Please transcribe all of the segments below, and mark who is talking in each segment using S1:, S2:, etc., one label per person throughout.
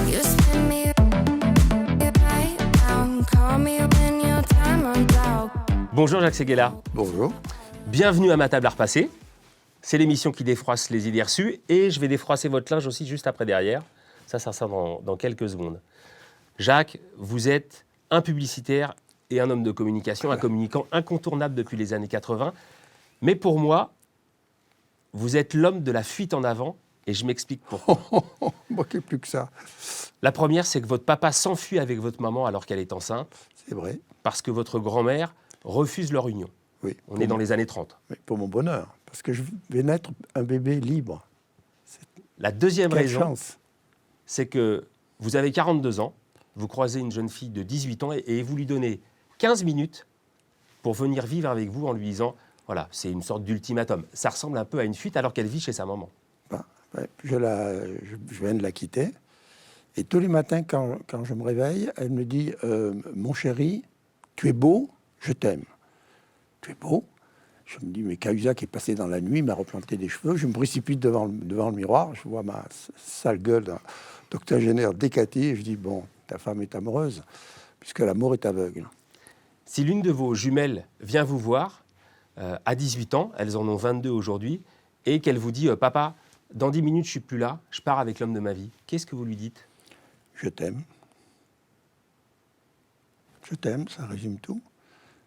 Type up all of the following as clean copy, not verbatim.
S1: You spin me right round, call me when your time runs out.
S2: Bonjour Jacques Séguéla.
S3: Bonjour.
S2: Bienvenue à Ma table à repasser. C'est l'émission qui défroisse les idées reçues et je vais défroisser votre linge aussi juste après derrière. Ça sera dans quelques secondes. Jacques, vous êtes un publicitaire et un homme de communication, un communicant incontournable depuis les années 80. Mais pour moi, vous êtes l'homme de la fuite en avant et je m'explique pourquoi.
S3: Moi qui plus que ça.
S2: La première, c'est que votre papa s'enfuit avec votre maman alors qu'elle est enceinte
S3: C'est vrai.
S2: parce que votre grand-mère refuse leur union.
S3: Oui.
S2: On est dans les années 30.
S3: Mais pour mon bonheur. Parce que je vais naître un bébé libre.
S2: La deuxième
S3: Quelle
S2: raison,
S3: chance.
S2: c'est que vous avez 42 ans, vous croisez une jeune fille de 18 ans et vous lui donnez 15 minutes pour venir vivre avec vous en lui disant, voilà, c'est une sorte d'ultimatum. Ça ressemble un peu à une fuite alors qu'elle vit chez sa maman.
S3: Ouais, je viens de la quitter. Et tous les matins, quand je me réveille, elle me dit mon chéri, tu es beau, je t'aime. Tu es beau. Je me dis, mais Cahuzac est passé dans la nuit, m'a replanté des cheveux. Je me précipite devant le miroir. Je vois ma sale gueule d'octogénaire décatée. Et je dis, bon, ta femme est amoureuse, puisque l'amour est aveugle.
S2: Si l'une de vos jumelles vient vous voir à 18 ans, elles en ont 22 aujourd'hui, et qu'elle vous dit, papa, dans 10 minutes, je suis plus là, je pars avec l'homme de ma vie, qu'est-ce que vous lui dites ?
S3: Je t'aime. Je t'aime, ça résume tout.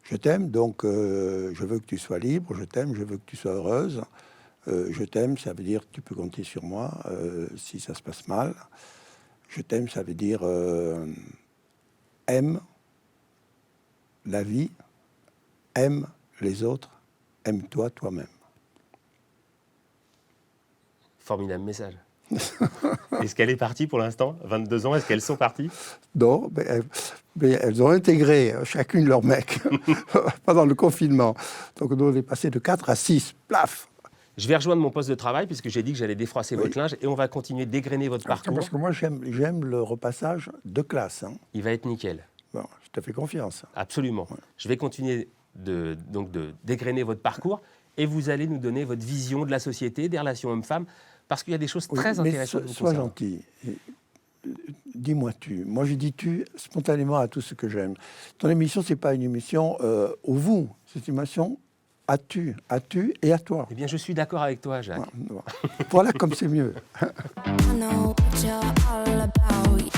S3: Je t'aime, donc je veux que tu sois libre. Je t'aime, je veux que tu sois heureuse. Je t'aime, ça veut dire que tu peux compter sur moi si ça se passe mal. Je t'aime, ça veut dire aime la vie, aime les autres, aime-toi toi-même.
S2: Formidable message. Est-ce qu'elle est partie pour l'instant ? 22 ans, est-ce qu'elles sont parties ?
S3: Non, mais elles ont intégré chacune leur mec pendant le confinement. Donc on est passé de 4 à 6, plaf.
S2: Je vais rejoindre mon poste de travail puisque j'ai dit que j'allais défroisser
S3: Oui.
S2: votre linge et on va continuer de dégrainer votre parcours.
S3: Parce que moi j'aime le repassage de classe. Hein.
S2: Il va être nickel.
S3: Bon, je te fais confiance.
S2: Absolument.
S3: Ouais.
S2: Je vais continuer de dégrainer votre parcours et vous allez nous donner votre vision de la société, des relations hommes-femmes, parce qu'il y a des choses très intéressantes.
S3: Sois gentil. Dis-moi tu. Moi je dis tu spontanément à tout ce que j'aime. Ton émission, c'est pas une émission au vous, c'est une émission à tu et à toi.
S2: Eh bien, je suis d'accord avec toi, Jacques.
S3: Voilà comme c'est mieux.
S1: I know what you're all about.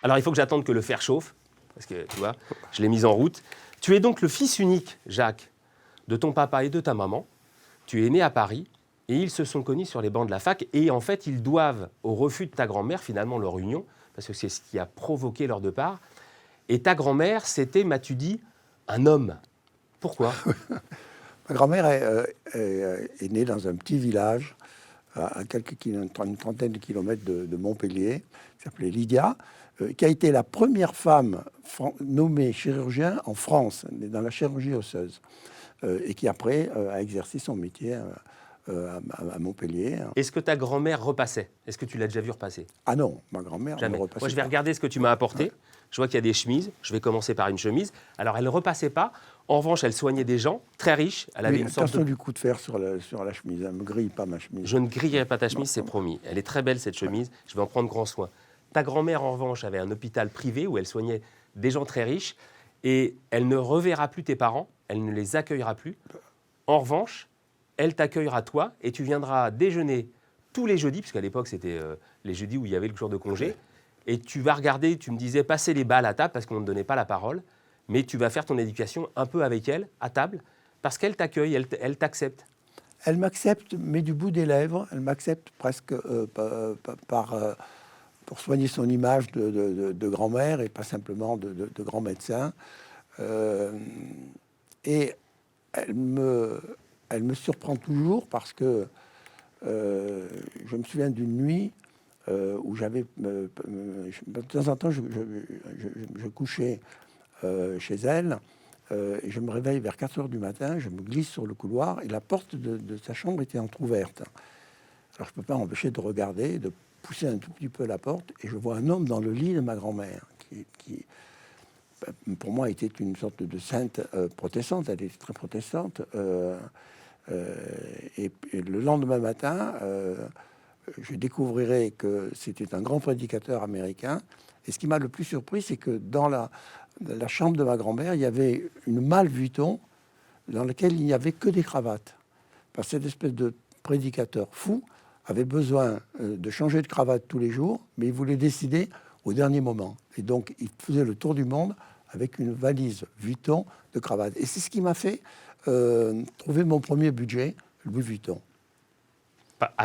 S2: Alors, il faut que j'attende que le fer chauffe, parce que, tu vois, je l'ai mis en route. Tu es donc le fils unique, Jacques, de ton papa et de ta maman. Tu es né à Paris et ils se sont connus sur les bancs de la fac. Et en fait, ils doivent au refus de ta grand-mère, finalement, leur union, parce que c'est ce qui a provoqué leur départ. Et ta grand-mère, c'était, m'as-tu dit, un homme. Pourquoi ?
S3: Ma grand-mère est née dans un petit village à une trentaine de kilomètres de Montpellier, qui s'appelait Lydia, qui a été la première femme nommée chirurgien en France, dans la chirurgie osseuse, et qui après a exercé son métier à Montpellier.
S2: Est-ce que ta grand-mère repassait ? Est-ce que tu l'as déjà vu repasser ?
S3: Ah non, ma grand-mère
S2: Jamais.
S3: ne repassait
S2: Moi, je vais
S3: pas.
S2: regarder ce que tu m'as apporté. Ouais. Je vois qu'il y a des chemises. Je vais commencer par une chemise. Alors, elle ne repassait pas. En revanche, elle soignait des gens très riches. Elle avait une sorte
S3: attention du coup de fer sur la chemise. Elle ne me grille pas ma chemise.
S2: Je ne grillerai pas ta chemise, c'est promis. Elle est très belle, cette chemise. Je vais en prendre grand soin. Ta grand-mère, en revanche, avait un hôpital privé où elle soignait des gens très riches. Et elle ne reverra plus tes parents. Elle ne les accueillera plus. En revanche, elle t'accueillera toi et tu viendras déjeuner tous les jeudis, puisqu'à l'époque, c'était les jeudis où il y avait le jour de congé. Et tu vas regarder, tu me disais, passer les balles à table parce qu'on ne donnait pas la parole. Mais tu vas faire ton éducation un peu avec elle, à table, parce qu'elle t'accueille, elle t'accepte.
S3: Elle m'accepte, mais du bout des lèvres. Elle m'accepte presque pour soigner son image de grand-mère et pas simplement de grand médecin. Et elle me surprend toujours parce que je me souviens d'une nuit où j'avais... de temps en temps, je couchais chez elle et je me réveille vers 4 heures du matin, je me glisse sur le couloir et la porte de sa chambre était entrouverte. Alors je ne peux pas m'empêcher de regarder, de pousser un tout petit peu la porte et je vois un homme dans le lit de ma grand-mère qui pour moi était une sorte de sainte protestante, elle était très protestante. Et le lendemain matin, je découvrirai que c'était un grand prédicateur américain. Et ce qui m'a le plus surpris, c'est que dans la chambre de ma grand-mère, il y avait une malle Vuitton dans laquelle il n'y avait que des cravates. Parce que cette espèce de prédicateur fou avait besoin de changer de cravate tous les jours, mais il voulait décider au dernier moment. Et donc, il faisait le tour du monde avec une valise Vuitton de cravates. Et c'est ce qui m'a fait trouver mon premier budget, Louis Vuitton.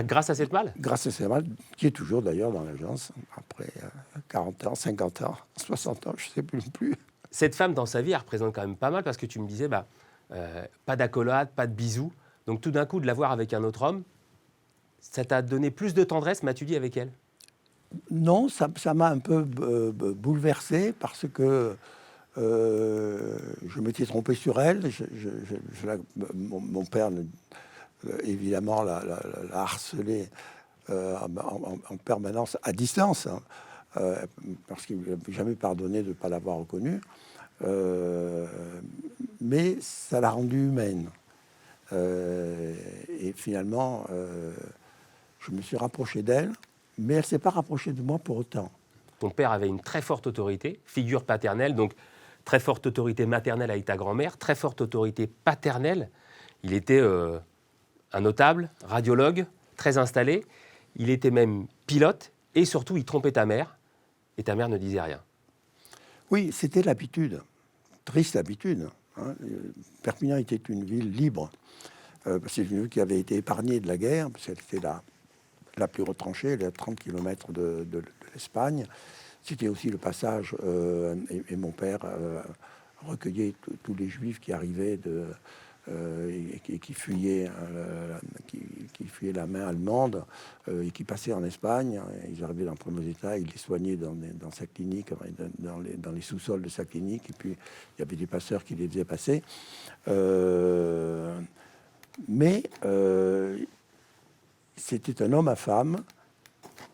S2: Grâce à cette malle?
S3: Grâce à cette malle, qui est toujours d'ailleurs dans l'agence, après 40 ans, 50 ans, 60 ans, je ne sais plus.
S2: Cette femme, dans sa vie, elle représente quand même pas mal, parce que tu me disais, pas d'accolade, pas de bisous. Donc tout d'un coup, de la voir avec un autre homme, ça t'a donné plus de tendresse, m'as-tu dit, avec elle?
S3: Non, ça m'a un peu bouleversé, parce que je m'étais trompé sur elle. Mon père, évidemment, l'a harcelée en permanence, à distance, hein, parce qu'il ne m'a jamais pardonné de ne pas l'avoir reconnue. Mais ça l'a rendue humaine. Et finalement, je me suis rapproché d'elle, mais elle ne s'est pas rapprochée de moi pour autant.
S2: Ton père avait une très forte autorité, figure paternelle, donc très forte autorité maternelle avec ta grand-mère, très forte autorité paternelle. Il était un notable, radiologue, très installé. Il était même pilote et surtout, il trompait ta mère et ta mère ne disait rien.
S3: Oui, c'était l'habitude, triste habitude. Hein. Perpignan était une ville libre. C'est une ville qui avait été épargnée de la guerre, parce qu'elle était la plus retranchée, elle est à 30 km de l'Espagne. C'était aussi le passage, et mon père recueillait tous les juifs qui arrivaient et qui fuyaient, qui fuyaient la main allemande et qui passaient en Espagne. Ils arrivaient dans le premier état, il les soignait dans sa clinique, dans les sous-sols de sa clinique, et puis il y avait des passeurs qui les faisaient passer. Mais c'était un homme à femme,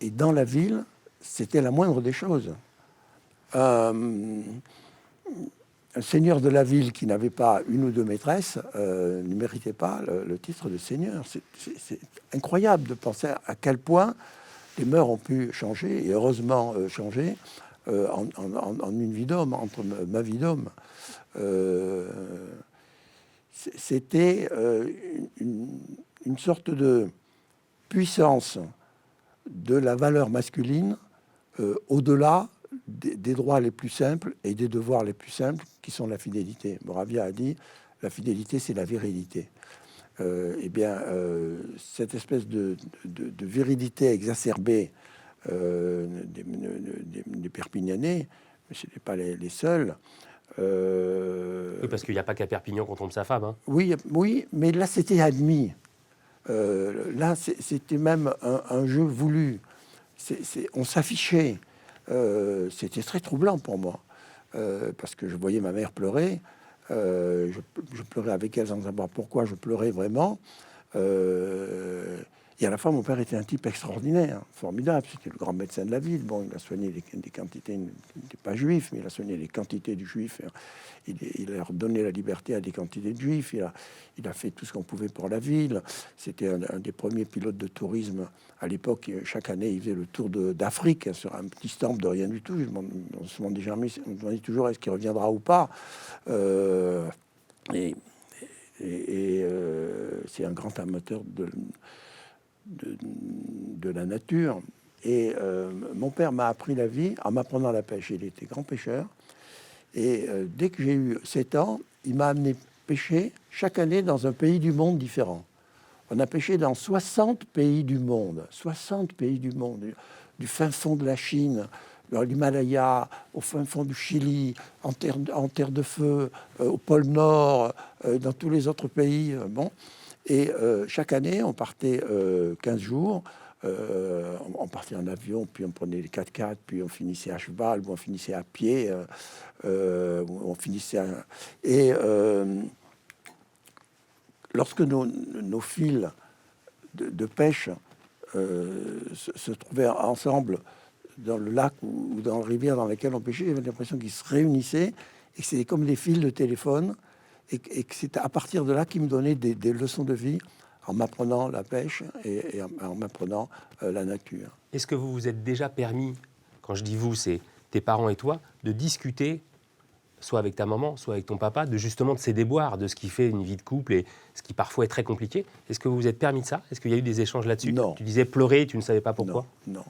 S3: et dans la ville, c'était la moindre des choses. Un seigneur de la ville qui n'avait pas une ou deux maîtresses ne méritait pas le titre de seigneur. C'est incroyable de penser à quel point les mœurs ont pu changer, et heureusement changer, en une vie d'homme, entre ma vie d'homme. C'était une sorte de puissance de la valeur masculine au-delà des droits les plus simples et des devoirs les plus simples, qui sont la fidélité. Moravia a dit, la fidélité, c'est la virilité. Eh bien, cette espèce de virilité exacerbée des Perpignanais, mais ce n'est pas les seuls.
S2: Oui, parce qu'il n'y a pas qu'à Perpignan qu'on trompe sa femme. Hein.
S3: Oui, mais là, c'était admis. Là, c'était même un jeu voulu. On s'affichait. C'était très troublant pour moi, parce que je voyais ma mère pleurer. Je pleurais avec elle sans savoir pourquoi je pleurais vraiment. Et à la fois, mon père était un type extraordinaire, formidable. C'était le grand médecin de la ville. Bon, il a soigné des quantités, il n'était pas juif, mais il a soigné les quantités du juif. Il a redonné la liberté à des quantités de juifs. Il a fait tout ce qu'on pouvait pour la ville. C'était un des premiers pilotes de tourisme à l'époque. Chaque année, il faisait le tour d'Afrique sur un petit stand de rien du tout. On se demandait toujours est-ce qu'il reviendra ou pas. C'est un grand amateur de la nature. Et mon père m'a appris la vie en m'apprenant la pêche. Il était grand pêcheur. Et dès que j'ai eu 7 ans, il m'a amené pêcher chaque année dans un pays du monde différent. On a pêché dans 60 pays du monde. 60 pays du monde. Du fin fond de la Chine, dans l'Himalaya, au fin fond du Chili, en terre de feu, au pôle Nord, dans tous les autres pays. Bon. Et chaque année, on partait 15 jours. On partait en avion, puis on prenait les 4x4, puis on finissait à cheval, ou on finissait à pied, on finissait à... Et lorsque nos fils de pêche se trouvaient ensemble dans le lac ou dans la rivière dans laquelle on pêchait, j'avais l'impression qu'ils se réunissaient, et que c'était comme des fils de téléphone, et que c'était à partir de là qu'ils me donnaient des leçons de vie en m'apprenant la pêche et en m'apprenant la nature.
S2: Est-ce que vous vous êtes déjà permis, quand je dis vous, c'est tes parents et toi, de discuter, soit avec ta maman, soit avec ton papa, de justement de ces déboires, de ce qui fait une vie de couple et ce qui parfois est très compliqué? Est-ce que vous vous êtes permis de ça? Est-ce qu'il y a eu des échanges là-dessus?
S3: Non.
S2: Tu disais pleurer, tu ne savais pas pourquoi?
S3: Non.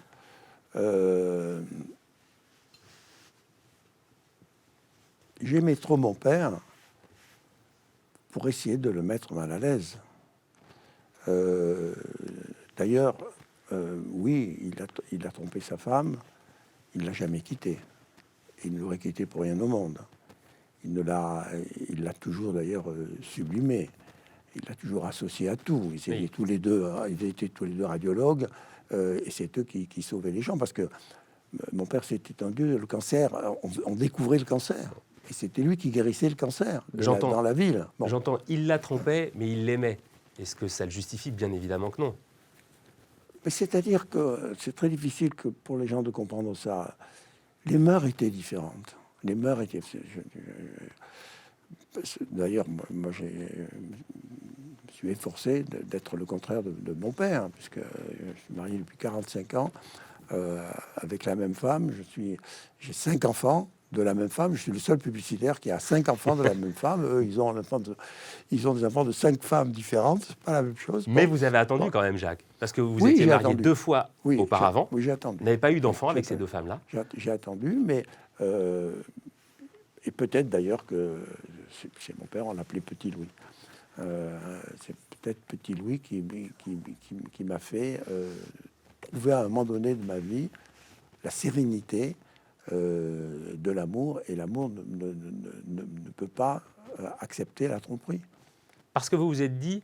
S3: J'aimais trop mon père pour essayer de le mettre mal à l'aise. D'ailleurs, oui, il a trompé sa femme, il ne l'a jamais quittée. Il ne l'aurait quittée pour rien au monde. Il l'a toujours d'ailleurs sublimé. Il l'a toujours associé à tout. Ils étaient tous les deux radiologues et c'est eux qui sauvaient les gens parce que mon père s'est étendu, le cancer, on découvrait le cancer. Et c'était lui qui guérissait le cancer dans la ville. Bon.
S2: J'entends, il la trompait, mais il l'aimait. Est-ce que ça le justifie? Bien évidemment que non.
S3: Mais c'est-à-dire que c'est très difficile pour les gens de comprendre ça. Les mœurs étaient différentes. Les mœurs étaient... D'ailleurs, moi je me suis efforcé d'être le contraire de mon père, puisque je suis marié depuis 45 ans avec la même femme. J'ai 5 enfants de la même femme. Je suis le seul publicitaire qui a 5 enfants de la même femme. Eux, ils ont des enfants de 5 femmes différentes. C'est pas la même chose.
S2: Mais
S3: bon.
S2: vous avez attendu quand même, Jacques, parce que vous étiez marié 2 fois auparavant.
S3: Oui, j'ai attendu.
S2: Vous n'avez pas eu d'enfant avec ces 2 femmes-là?
S3: J'ai attendu, mais... et peut-être d'ailleurs que c'est mon père, on l'appelait Petit Louis. C'est peut-être Petit Louis qui m'a fait trouver à un moment donné de ma vie la sérénité de l'amour. Et l'amour ne peut pas accepter la tromperie.
S2: Parce que vous vous êtes dit,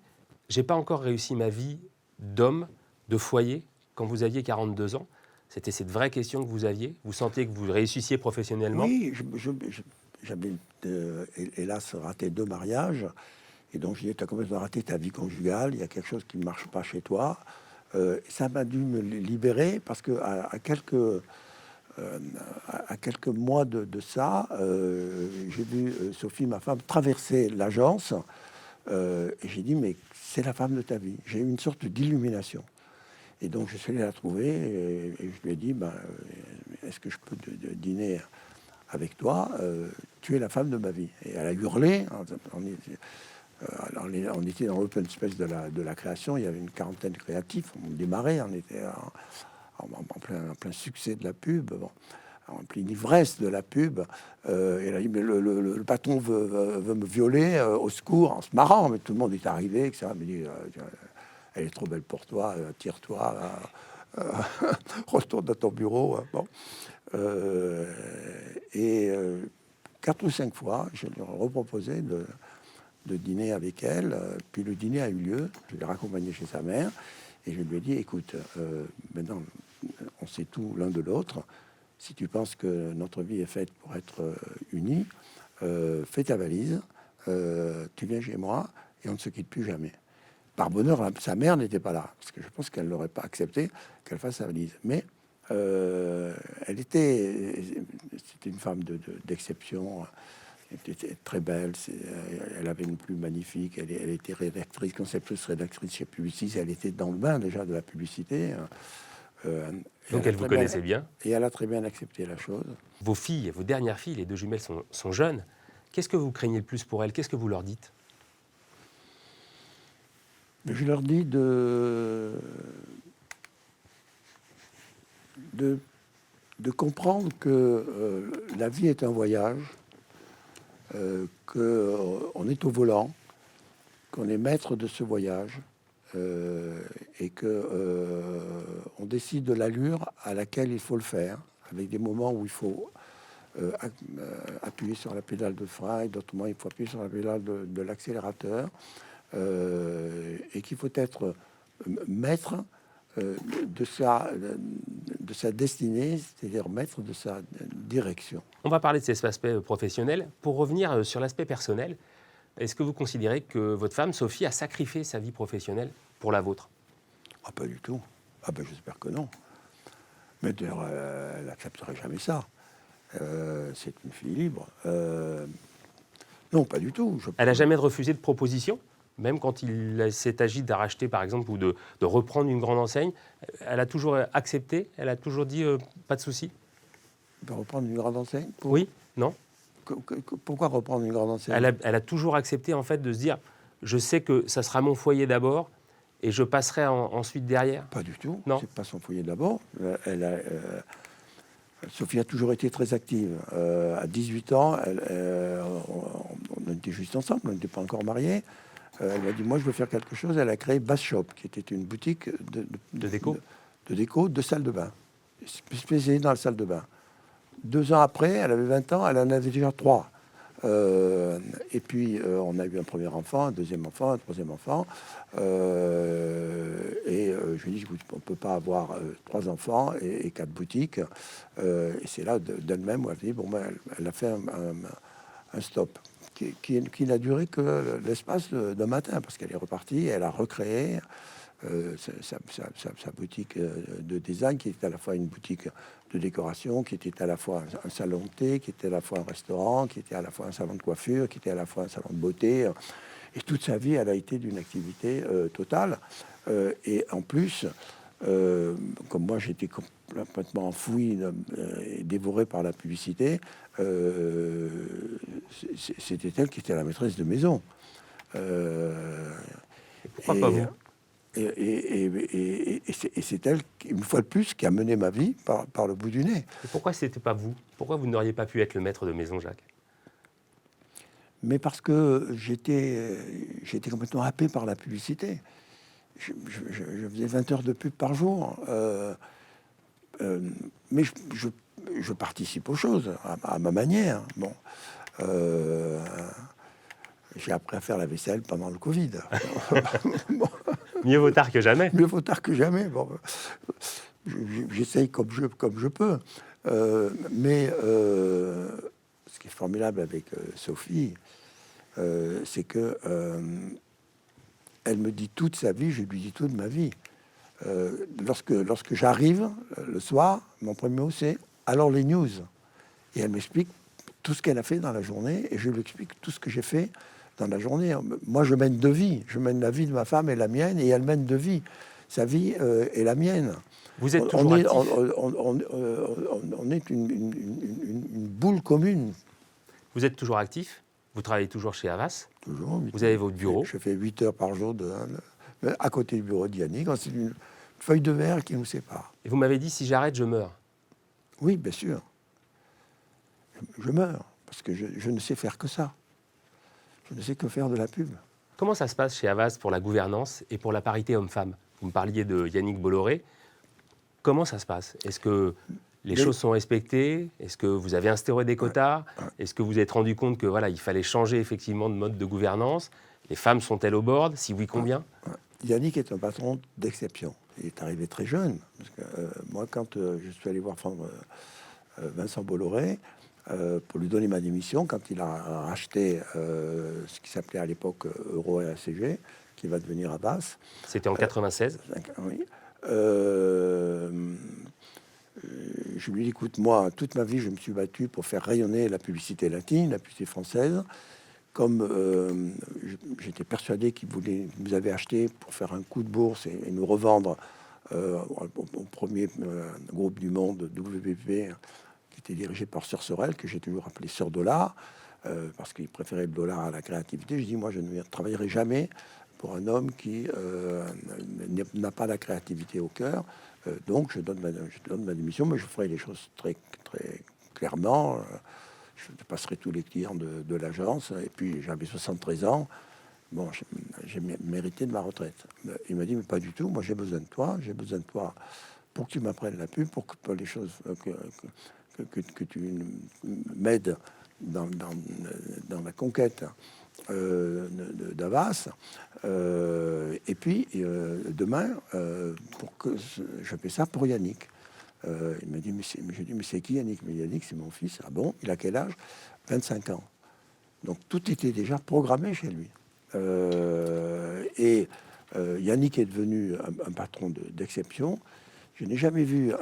S2: j'ai pas encore réussi ma vie d'homme, de foyer, quand vous aviez 42 ans. C'était cette vraie question que vous aviez? Vous sentiez que vous réussissiez professionnellement?
S3: Oui, j'avais hélas raté 2 mariages. Et donc, je disais, tu as complètement raté ta vie conjugale, il y a quelque chose qui ne marche pas chez toi. Ça m'a dû me libérer parce que à quelques mois de ça, j'ai vu Sophie, ma femme, traverser l'agence. Et j'ai dit, mais c'est la femme de ta vie. J'ai eu une sorte d'illumination. Et donc, je suis allé la trouver et je lui ai dit, est-ce que je peux dîner avec toi? Tu es la femme de ma vie. Et elle a hurlé. On était dans l'open space de la création. Il y avait une quarantaine de créatifs. On démarrait. On était en plein succès de la pub. Bon, en pleine ivresse de la pub. Elle a dit, mais le patron veut me violer, au secours, en se marrant. Mais tout le monde est arrivé, etc. Elle me dit, elle est trop belle pour toi, tire-toi, retourne dans ton bureau. Bon. Et 4 ou 5 fois, je lui ai reproposé de dîner avec elle. Puis le dîner a eu lieu. Je l'ai raccompagné chez sa mère. Et je lui ai dit, écoute, maintenant, on sait tout l'un de l'autre. Si tu penses que notre vie est faite pour être unie, fais ta valise, tu viens chez moi et on ne se quitte plus jamais. Par bonheur, sa mère n'était pas là, parce que je pense qu'elle n'aurait pas accepté qu'elle fasse sa valise. Mais c'était une femme d'exception. Elle était très belle, elle avait une plume magnifique, elle était rédactrice, conceptrice, rédactrice chez Publicis, elle était dans le bain déjà de la publicité.
S2: Donc elle vous connaissait bien.
S3: Et elle a très bien accepté la chose.
S2: Vos filles, vos dernières filles, les 2 jumelles sont jeunes. Qu'est-ce que vous craignez le plus pour elles? Qu'est-ce que vous leur dites?
S3: Je leur dis de comprendre que la vie est un voyage, qu'on est au volant, qu'on est maître de ce voyage et qu'on décide de l'allure à laquelle il faut le faire, avec des moments où il faut appuyer sur la pédale de frein et d'autres moments il faut appuyer sur la pédale de l'accélérateur. Et qu'il faut être maître de sa destinée, c'est-à-dire maître de sa direction.
S2: On va parler de cet aspect professionnel. Pour revenir sur l'aspect personnel, est-ce que vous considérez que votre femme, Sophie, a sacrifié sa vie professionnelle pour la vôtre?
S3: Ah, pas du tout. Ah ben j'espère que non. Mais d'ailleurs, elle n'accepterait jamais ça. C'est une fille libre. Non, pas du tout.
S2: Elle n'a jamais refusé de proposition, même quand il s'est agi d'arracher, par exemple, ou de reprendre une grande enseigne, elle a toujours accepté, elle a toujours dit pas de souci.
S3: De reprendre une grande enseigne
S2: Oui, non.
S3: Pourquoi reprendre une grande enseigne?
S2: Elle a toujours accepté, en fait, de se dire, je sais que ça sera mon foyer d'abord, et je passerai ensuite derrière.
S3: Pas du tout.
S2: Non.
S3: C'est pas son foyer d'abord. Sophie a toujours été très active. À 18 ans, on était juste ensemble, on n'était pas encore mariés. Elle m'a dit, moi, je veux faire quelque chose. Elle a créé Bass Shop, qui était une boutique
S2: De déco.
S3: de déco, de salle de bain, spécialisée dans la salle de bain. 2 ans après, elle avait 20 ans, elle en avait déjà 3. Et puis, on a eu un premier enfant, un deuxième enfant, un troisième enfant. Je lui ai dit, écoute, on ne peut pas avoir 3 enfants et 4 boutiques. Et c'est là, d'elle-même, où elle a dit, bon, ben, elle a fait un stop qui n'a duré que l'espace d'un matin, parce qu'elle est repartie, elle a recréé sa boutique de design, qui était à la fois une boutique de décoration, qui était à la fois un salon de thé, qui était à la fois un restaurant, qui était à la fois un salon de coiffure, qui était à la fois un salon de beauté. Et toute sa vie, elle a été d'une activité totale. Et en plus, comme moi, j'étais complètement enfoui et dévoré par la publicité, c'était elle qui était la maîtresse de maison.
S2: Pourquoi pas vous?
S3: Et c'est elle, une fois de plus, qui a mené ma vie par le bout du nez.
S2: Et pourquoi c'était pas vous? Pourquoi vous n'auriez pas pu être le maître de maison, Jacques?
S3: Mais parce que j'étais complètement happé par la publicité. Je faisais 20 heures de pub par jour. Mais je participe aux choses à ma manière. Bon. J'ai appris à faire la vaisselle pendant le Covid. Bon.
S2: Mieux vaut tard que jamais.
S3: Mieux vaut tard que jamais. Bon, j'essaye comme je peux. Mais ce qui est formidable avec Sophie, c'est que elle me dit toute sa vie, je lui dis toute ma vie. Lorsque j'arrive le soir, mon premier mot c'est « alors les news ». Et elle m'explique tout ce qu'elle a fait dans la journée et je lui explique tout ce que j'ai fait dans la journée. Moi, je mène 2 vies. Je mène la vie de ma femme et la mienne, et elle mène 2 vies. Sa vie et la mienne.
S2: Vous êtes toujours actif.
S3: On est une boule commune.
S2: Vous êtes toujours actif. Vous travaillez toujours chez Havas.
S3: Toujours.
S2: Vous avez votre bureau.
S3: Je fais 8 heures par jour à côté du bureau d'Yannick. C'est une feuille de verre qui nous sépare.
S2: Et vous m'avez dit, si j'arrête, je meurs.
S3: Oui, bien sûr. Je meurs, parce que je ne sais faire que ça. Je ne sais que faire de la pub.
S2: Comment ça se passe chez Havas pour la gouvernance et pour la parité homme-femme? Vous me parliez de Yannick Bolloré. Comment ça se passe? Est-ce que les choses sont respectées? Est-ce que vous avez instauré des quotas? Est-ce que vous vous êtes rendu compte que voilà, il fallait changer effectivement de mode de gouvernance? Les femmes sont-elles au board? Si oui, combien?
S3: Yannick est un patron d'exception. Il est arrivé très jeune. Parce que, moi, quand je suis allé voir Vincent Bolloré, pour lui donner ma démission, quand il a racheté ce qui s'appelait à l'époque Euro ACG, qui va devenir Havas.
S2: C'était en 96.
S3: Oui. Je lui dis, écoute, moi, toute ma vie, je me suis battu pour faire rayonner la publicité latine, la publicité française. Comme j'étais persuadé qu'il nous avait acheté pour faire un coup de bourse et nous revendre au premier groupe du monde, WPP, qui était dirigé par Sœur Sorel, que j'ai toujours appelé Sœur Dollar, parce qu'il préférait le dollar à la créativité. Je dis, moi, je ne travaillerai jamais pour un homme qui n'a pas la créativité au cœur. Donc, je donne ma démission, mais je ferai les choses très, très clairement. Je passerai tous les clients de l'agence. Et puis, j'avais 73 ans. Bon, j'ai mérité de ma retraite. Il m'a dit, mais pas du tout. Moi, j'ai besoin de toi. J'ai besoin de toi pour que tu m'apprennes la pub, pour que les choses... que tu m'aides dans la conquête d'Havas. Et puis, demain, pour que je fais ça pour Yannick. Il m'a dit, mais c'est qui Yannick? Mais Yannick, c'est mon fils. Ah bon? Il a quel âge? 25 ans. Donc, tout était déjà programmé chez lui. Yannick est devenu un patron d'exception. Je n'ai jamais vu,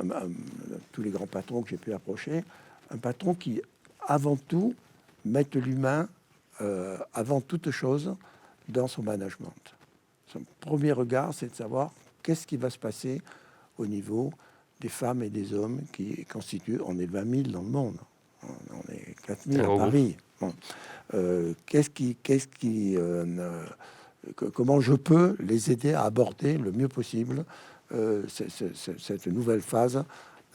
S3: tous les grands patrons que j'ai pu approcher, un patron qui, avant tout, mette l'humain avant toute chose dans son management. Son premier regard, c'est de savoir qu'est-ce qui va se passer au niveau des femmes et des hommes qui constituent, on est 20 000 dans le monde, on est 4 000 à Paris. Bon. Comment je peux les aider à aborder le mieux possible cette nouvelle phase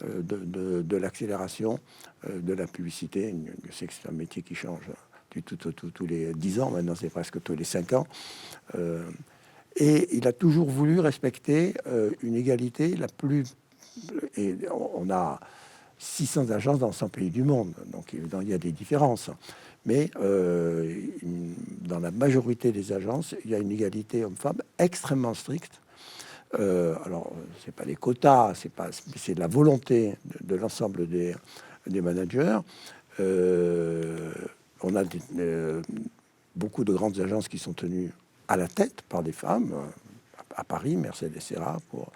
S3: de l'accélération de la publicité. Je sais que c'est un métier qui change tous les 10 ans, maintenant c'est presque tous les 5 ans. Et il a toujours voulu respecter une égalité la plus... Et on a 600 agences dans 100 pays du monde, donc évidemment il y a des différences. Mais dans la majorité des agences, il y a une égalité homme-femme extrêmement stricte. Alors, c'est pas les quotas, c'est la volonté de l'ensemble des managers. On a beaucoup de grandes agences qui sont tenues à la tête par des femmes. À Paris, Mercedes Serra pour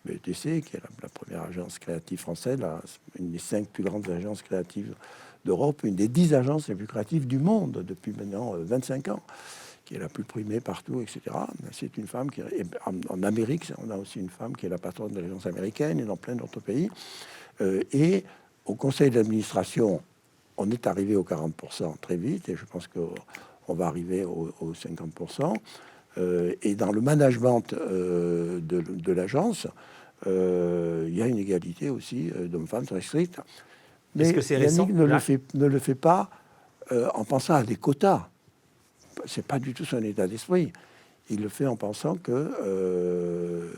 S3: BETC, qui est la première agence créative française, une des 5 plus grandes agences créatives d'Europe, une des 10 agences les plus créatives du monde depuis maintenant 25 ans, qui est la plus primée partout, etc. C'est une femme qui... En Amérique, on a aussi une femme qui est la patronne de l'agence américaine et dans plein d'autres pays. Et au conseil d'administration, on est arrivé aux 40% très vite, et je pense qu'on va arriver aux 50%. Et dans le management de l'agence, il y a une égalité aussi d'hommes-femmes très stricte. Mais
S2: est-ce que c'est récent,
S3: Yannick ne le fait pas en pensant à des quotas. C'est pas du tout son état d'esprit. Il le fait en pensant que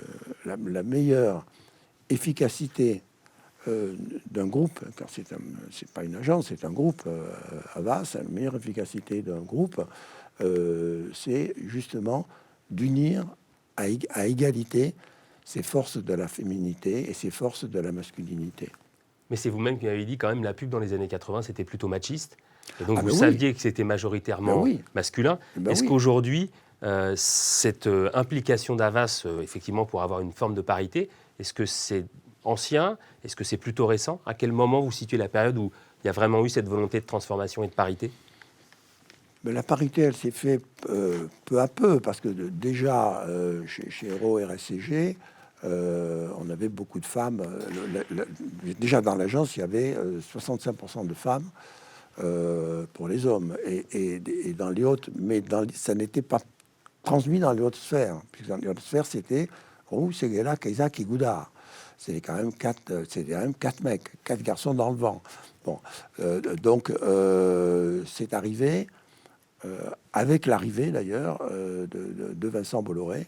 S3: la meilleure efficacité d'un groupe, car c'est pas une agence, c'est un groupe, Havas, la meilleure efficacité d'un groupe, c'est justement d'unir à égalité ses forces de la féminité et ses forces de la masculinité.
S2: Mais c'est vous-même qui m'avez dit quand même la pub dans les années 80, c'était plutôt machiste. Et donc vous
S3: oui.
S2: saviez que c'était majoritairement masculin. Est-ce qu'aujourd'hui, cette implication d'Havas, effectivement, pour avoir une forme de parité, est-ce que c'est ancien? Est-ce que c'est plutôt récent? À quel moment vous situez la période où il y a vraiment eu cette volonté de transformation et de parité?
S3: Mais la parité, elle s'est faite peu à peu, parce que déjà, chez Hero RSCG, on avait beaucoup de femmes. Déjà dans l'agence, il y avait 65% de femmes pour les hommes. Et dans les hautes, mais ça n'était pas transmis dans les hautes sphères. Puisque dans les hautes sphères, c'était Seguela, Kaisa, Kigouda. C'était quand même 4 mecs, 4 garçons dans le vent. Bon, donc c'est arrivé avec l'arrivée d'ailleurs de Vincent Bolloré.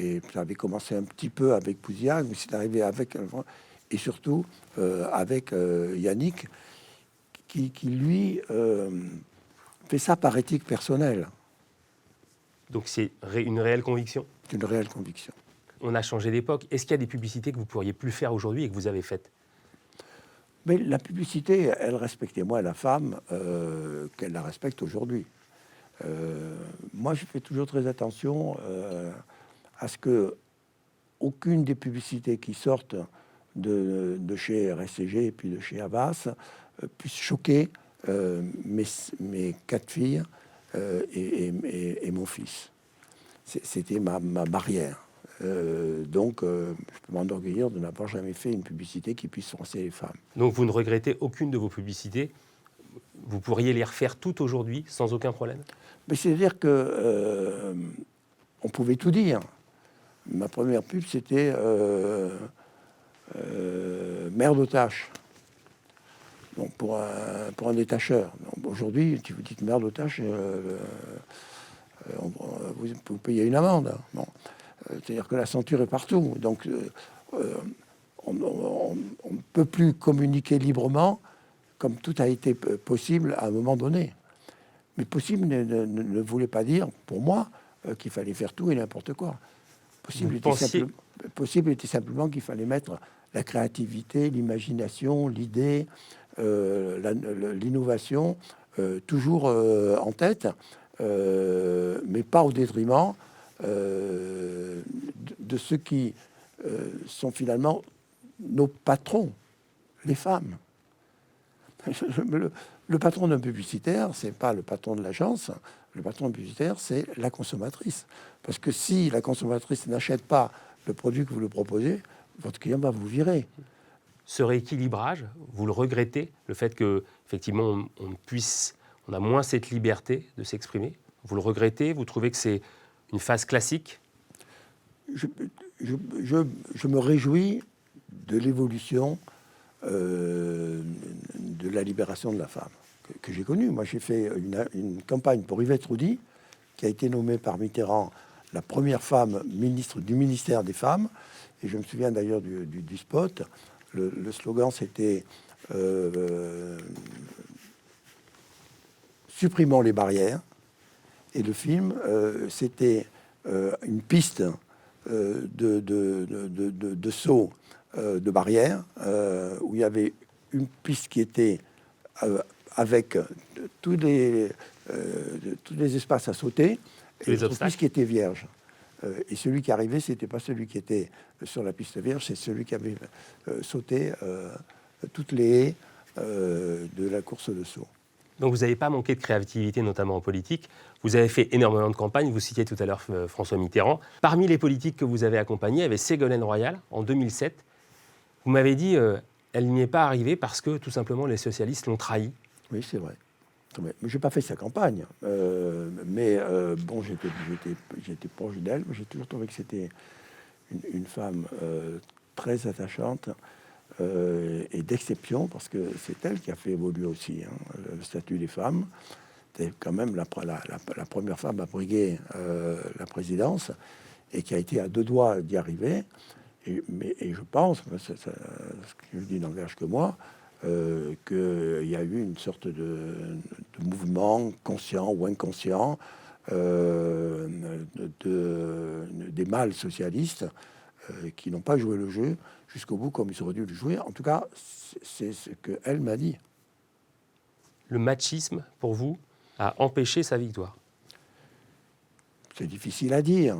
S3: Et ça avait commencé un petit peu avec Pouziac, mais c'est arrivé avec, et surtout avec Yannick, qui lui fait ça par éthique personnelle.
S2: Donc c'est une réelle conviction?
S3: C'est une réelle conviction.
S2: On a changé d'époque. Est-ce qu'il y a des publicités que vous pourriez plus faire aujourd'hui et que vous avez faites?
S3: Mais la publicité, elle respectait moins la femme qu'elle la respecte aujourd'hui. Moi, je fais toujours très attention à ce que aucune des publicités qui sortent de chez RSCG et puis de chez Havas puisse choquer mes 4 filles et mon fils. C'était ma barrière. Donc, je peux m'enorgueillir de n'avoir jamais fait une publicité qui puisse froisser les femmes.
S2: Donc, vous ne regrettez aucune de vos publicités? Vous pourriez les refaire toutes aujourd'hui sans aucun problème?
S3: Mais c'est-à-dire que on pouvait tout dire. Ma première pub, c'était mère d'otage. Donc pour un détacheur. Aujourd'hui, si vous dites mère d'otage, vous payez une amende. Bon. C'est-à-dire que la ceinture est partout. Donc on ne peut plus communiquer librement comme tout a été possible à un moment donné. Mais possible ne voulait pas dire, pour moi, qu'il fallait faire tout et n'importe quoi. Possible était simplement qu'il fallait mettre la créativité, l'imagination, l'idée, l'innovation, toujours en tête, mais pas au détriment de ceux qui sont finalement nos patrons, les femmes. Le patron d'un publicitaire, c'est pas le patron de l'agence. Le patron publicitaire, c'est la consommatrice. Parce que si la consommatrice n'achète pas le produit que vous lui proposez, votre client va vous virer.
S2: Ce rééquilibrage, vous le regrettez, le fait que effectivement on a moins cette liberté de s'exprimer. Vous le regrettez, vous trouvez que c'est une phase classique?
S3: Je me réjouis de l'évolution de la libération de la femme que j'ai connue. Moi, j'ai fait une campagne pour Yvette Roudy, qui a été nommée par Mitterrand la première femme ministre du ministère des Femmes. Et je me souviens d'ailleurs du spot. Le slogan, c'était supprimons les barrières. Et le film, c'était une piste de saut de barrières, où il y avait une piste qui était avec tous les espaces à sauter, et une piste qui était vierge. Et celui qui arrivait, c'était pas celui qui était sur la piste vierge, c'est celui qui avait sauté toutes les haies de la course de saut.
S2: Donc vous n'avez pas manqué de créativité, notamment en politique. Vous avez fait énormément de campagnes. Vous citiez tout à l'heure François Mitterrand. Parmi les politiques que vous avez accompagnées, il y avait Ségolène Royal en 2007. Vous m'avez dit, elle n'y est pas arrivée parce que tout simplement les socialistes l'ont trahi.
S3: Oui, c'est vrai. Mais je n'ai pas fait sa campagne. Bon, j'étais proche d'elle. J'ai toujours trouvé que c'était une femme très attachante et d'exception, parce que c'est elle qui a fait évoluer aussi le statut des femmes. C'est quand même la première femme à briguer la présidence et qui a été à deux doigts d'y arriver. Et je pense, ce que je dis n'engage que moi, qu'il y a eu une sorte de mouvement conscient ou inconscient des mâles socialistes qui n'ont pas joué le jeu jusqu'au bout comme ils auraient dû le jouer. En tout cas, c'est ce qu'elle m'a dit.
S2: Le machisme, pour vous, a empêché sa victoire?
S3: C'est difficile à dire,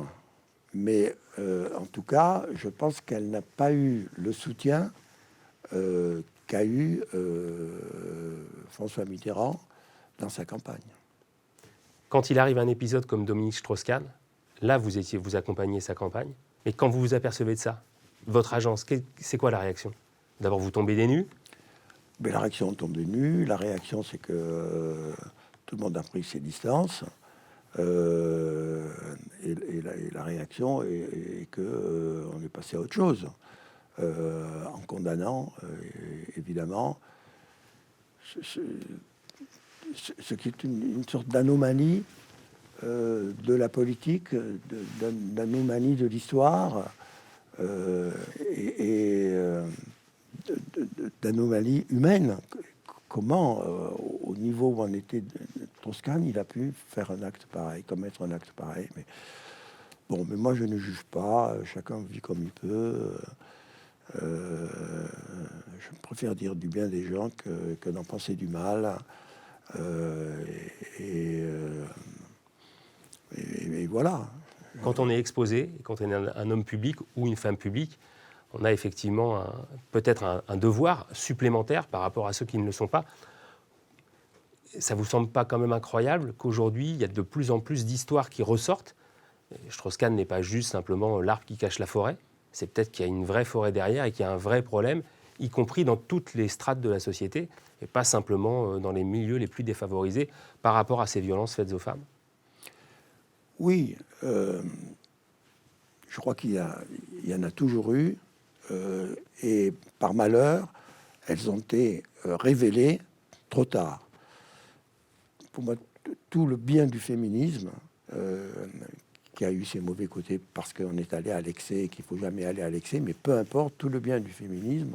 S3: mais en tout cas, je pense qu'elle n'a pas eu le soutien qu'a eu François Mitterrand dans sa campagne.
S2: Quand il arrive un épisode comme Dominique Strauss-Kahn, là, vous accompagnez sa campagne. Mais quand vous vous apercevez de ça, votre agence, c'est quoi la réaction? D'abord, vous tombez des nues?
S3: Mais la réaction tombe des nues. La réaction, c'est que tout le monde a pris ses distances. Et la réaction est que on est passé à autre chose. En condamnant, évidemment, ce qui est une sorte d'anomalie de la politique, d'anomalie de l'histoire et d'anomalie humaine. Comment, au niveau où on était, Strauss-Kahn, il a pu faire un acte pareil, commettre un acte pareil. Mais moi, je ne juge pas. Chacun vit comme il peut. Je préfère dire du bien des gens que d'en penser du mal. Et voilà.
S2: Quand on est exposé, quand on est un homme public ou une femme publique, on a effectivement peut-être un devoir supplémentaire par rapport à ceux qui ne le sont pas. Ça vous semble pas quand même incroyable qu'aujourd'hui, il y a de plus en plus d'histoires qui ressortent? Strauss-Kahn n'est pas juste simplement l'arbre qui cache la forêt. C'est peut-être qu'il y a une vraie forêt derrière et qu'il y a un vrai problème, y compris dans toutes les strates de la société, et pas simplement dans les milieux les plus défavorisés par rapport à ces violences faites aux femmes.
S3: Oui, je crois qu'il y en a toujours eu, et par malheur, elles ont été révélées trop tard. Pour moi, tout le bien du féminisme, qui a eu ses mauvais côtés parce qu'on est allé à l'excès et qu'il ne faut jamais aller à l'excès, mais peu importe, tout le bien du féminisme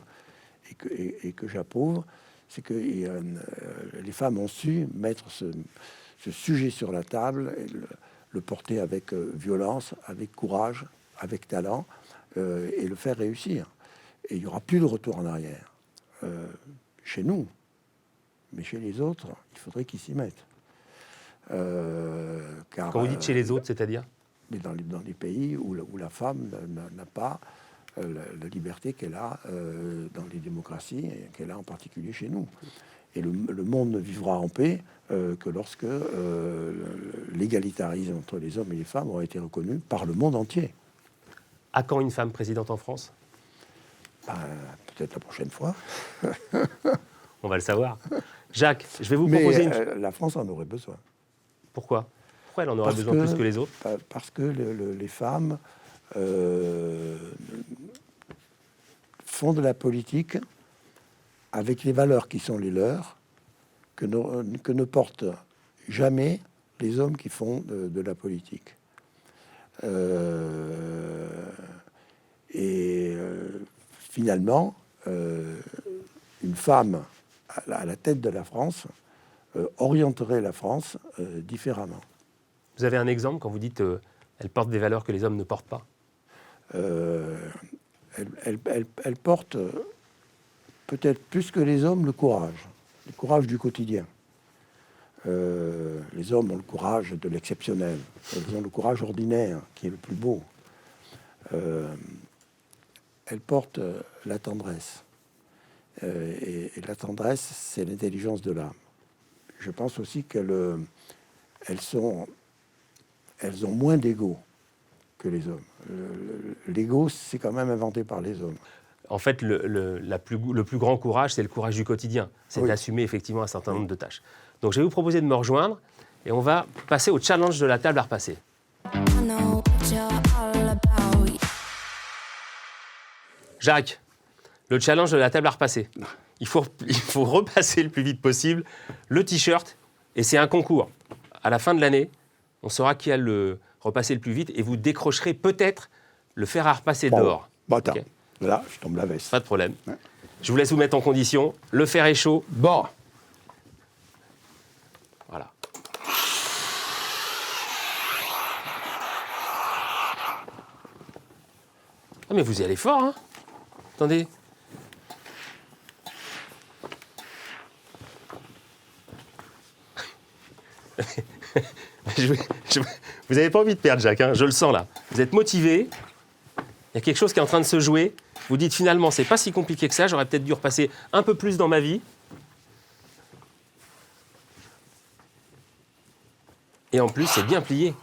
S3: et que j'approuve, c'est que les femmes ont su mettre ce sujet sur la table et le porter avec violence, avec courage, avec talent, et le faire réussir. Et il n'y aura plus de retour en arrière. Chez nous, mais chez les autres, il faudrait qu'ils s'y mettent.
S2: Quand vous dites chez les autres, c'est-à-dire?
S3: Mais dans les pays où la femme n'a pas la liberté qu'elle a dans les démocraties, et qu'elle a en particulier chez nous. Et le monde ne vivra en paix que lorsque l'égalitarisme entre les hommes et les femmes aura été reconnu par le monde entier.
S2: À quand une femme présidente en France?
S3: Ben, peut-être la prochaine fois.
S2: On va le savoir. Jacques, je vais vous
S3: Mais
S2: proposer
S3: la France en aurait besoin.
S2: Pourquoi? Pourquoi elle en aurait besoin plus que les autres?
S3: Parce que les femmes font de la politique avec les valeurs qui sont les leurs, que ne portent jamais les hommes qui font de la politique. Finalement, une femme à la tête de la France orienterait la France différemment.
S2: Vous avez un exemple quand vous dites elle porte des valeurs que les hommes ne portent pas?
S3: Elle porte peut-être plus que les hommes le courage du quotidien. Les hommes ont le courage de l'exceptionnel, ils ont le courage ordinaire qui est le plus beau. Elle porte la tendresse. Et la tendresse, c'est l'intelligence de l'âme. Je pense aussi qu'elles ont moins d'ego que les hommes. L'ego, c'est quand même inventé par les hommes.
S2: En fait, le plus grand courage, c'est le courage du quotidien. C'est
S3: Oui.
S2: d'assumer effectivement un certain nombre de tâches. Donc, je vais vous proposer de me rejoindre et on va passer au challenge de la table à repasser.
S1: I know what you're all about.
S2: Jacques, le challenge de la table à repasser. Il faut repasser le plus vite possible le t-shirt et c'est un concours. À la fin de l'année, on saura qui a le repassé le plus vite et vous décrocherez peut-être le fer à repasser d'or.
S3: Bon, attends,
S2: Ok.
S3: là, je tombe la veste.
S2: Pas de problème.
S3: Ouais.
S2: Je vous laisse vous mettre en condition. Le fer est chaud.
S3: Bon,
S2: Voilà. Ah mais vous y allez fort, hein? Attendez. Vous n'avez pas envie de perdre, Jacques, hein, je le sens là. Vous êtes motivé, il y a quelque chose qui est en train de se jouer. Vous dites finalement, c'est pas si compliqué que ça, j'aurais peut-être dû repasser un peu plus dans ma vie. Et en plus, c'est bien plié.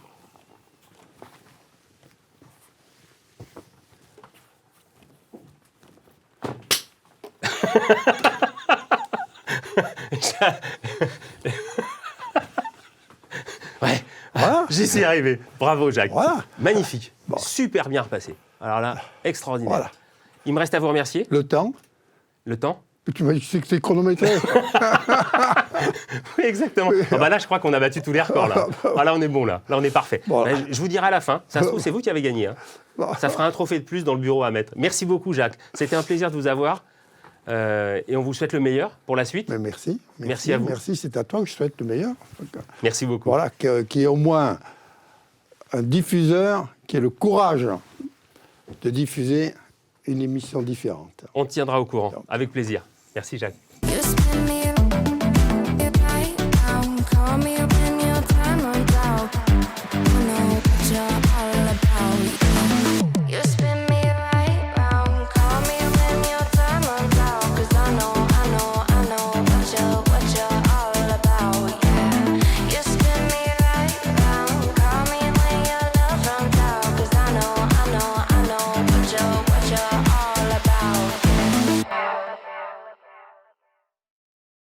S2: Ouais,
S3: voilà.
S2: j'y suis arrivé. Bravo, Jacques.
S3: Voilà.
S2: Magnifique.
S3: Bon.
S2: Super bien repassé. Alors là, extraordinaire.
S3: Voilà.
S2: Il me reste à vous remercier.
S3: Le temps,
S2: Le temps?
S3: tu m'as dit que c'est chronométré.
S2: Oui, exactement. Ah bah là, je crois qu'on a battu tous les records. Là. Ah, là, on est bon. Là, on est parfait.
S3: Bon.
S2: Là, je vous dirai à la fin. Ça se trouve, c'est vous qui avez gagné. Hein. Ça fera un trophée de plus dans le bureau à mettre. Merci beaucoup, Jacques. C'était un plaisir de vous avoir. Et on vous souhaite le meilleur pour la suite.
S3: Mais merci.
S2: Merci à vous.
S3: Merci, c'est à toi que je souhaite le meilleur.
S2: Merci beaucoup.
S3: Voilà, qui est au moins un diffuseur qui ait le courage de diffuser une émission différente.
S2: On te tiendra au courant. Avec plaisir. Merci, Jacques.